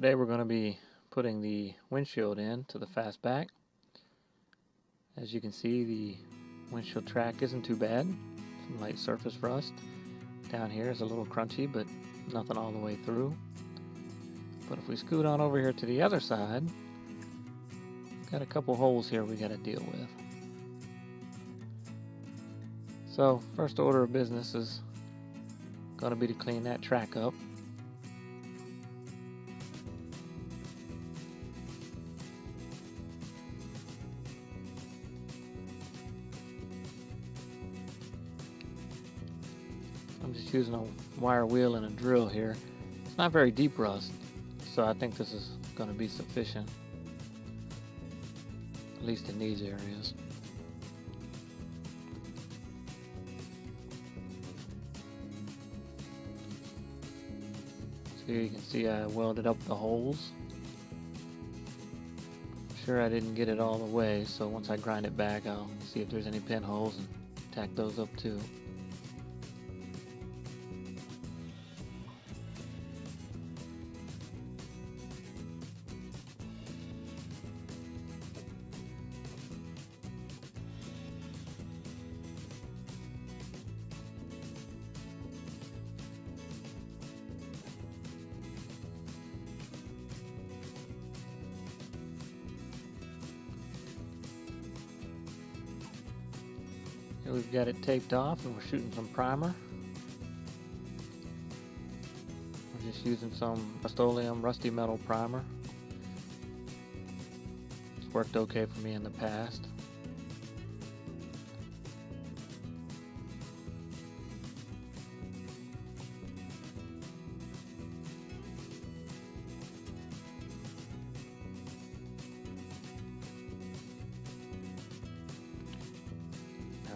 Today we're going to be putting the windshield in to the Fastback. As you can see, the windshield track isn't too bad. Some light surface rust. Down here is a little crunchy, but nothing all the way through. But if we scoot on over here to the other side, got a couple holes here we got to deal with. So first order of business is going to be to clean that track up. I'm just using a wire wheel and a drill here. It's not very deep rust, so I think this is going to be sufficient, at least in these areas. So here you can see I welded up the holes. I'm sure I didn't get it all the way, so once I grind it back I'll see if there's any pinholes and tack those up too. We've got it taped off and we're shooting some primer. We're just using some Rust-Oleum rusty metal primer. It's worked okay for me in the past.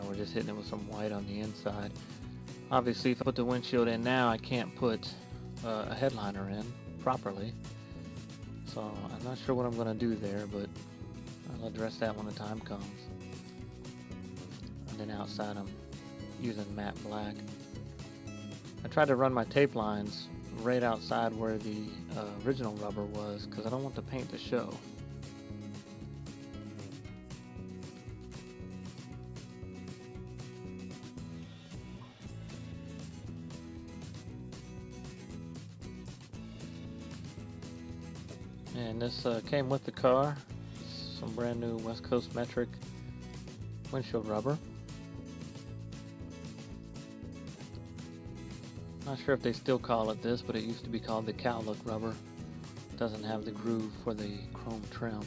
We're just hitting it with some white on the inside. Obviously, if I put the windshield in now, I can't put a headliner in properly. So I'm not sure what I'm going to do there, but I'll address that when the time comes. And then outside I'm using matte black. I tried to run my tape lines right outside where the original rubber was because I don't want the paint to show. And this came with the car. Some brand new West Coast metric windshield rubber. Not sure if they still call it this, but it used to be called the cow look rubber. It doesn't have the groove for the chrome trim.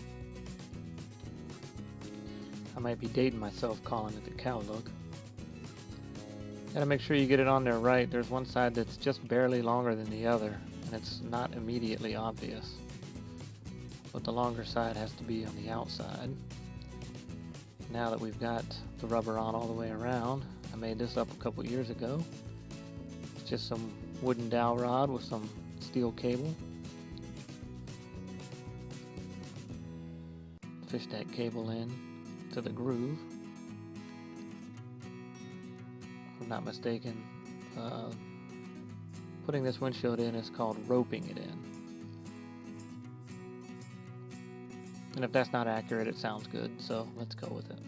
I might be dating myself calling it the cow look. Gotta make sure you get it on there right. There's one side that's just barely longer than the other, and it's not immediately obvious. But the longer side has to be on the outside. Now that we've got the rubber on all the way around, I made this up a couple years ago. It's just some wooden dowel rod with some steel cable. Fish that cable in to the groove. If I'm not mistaken, putting this windshield in is called roping it in. And if that's not accurate, it sounds good, so let's go with it.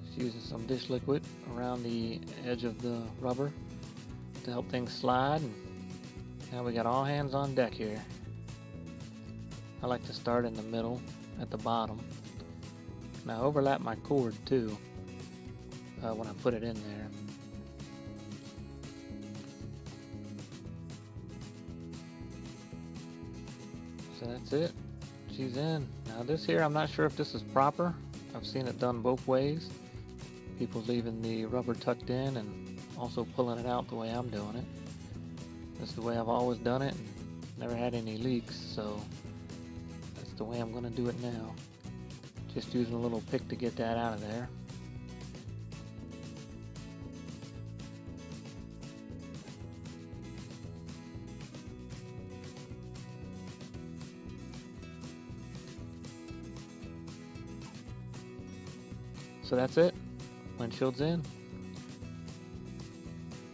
Just using some dish liquid around the edge of the rubber to help things slide. And now we got all hands on deck here. I like to start in the middle at the bottom. Now overlap my cord too when I put it in there. So that's it. She's in. Now this here, I'm not sure if this is proper. I've seen it done both ways. People leaving the rubber tucked in and also pulling it out the way I'm doing it. That's the way I've always done it and never had any leaks, so that's the way I'm going to do it now. Just using a little pick to get that out of there. So that's it. Windshield's in.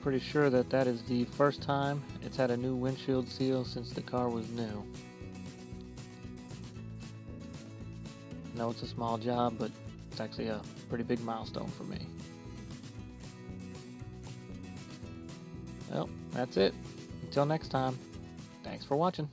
Pretty sure that that is the first time it's had a new windshield seal since the car was new. I know it's a small job, but it's actually a pretty big milestone for me. Well, that's it. Until next time, thanks for watching.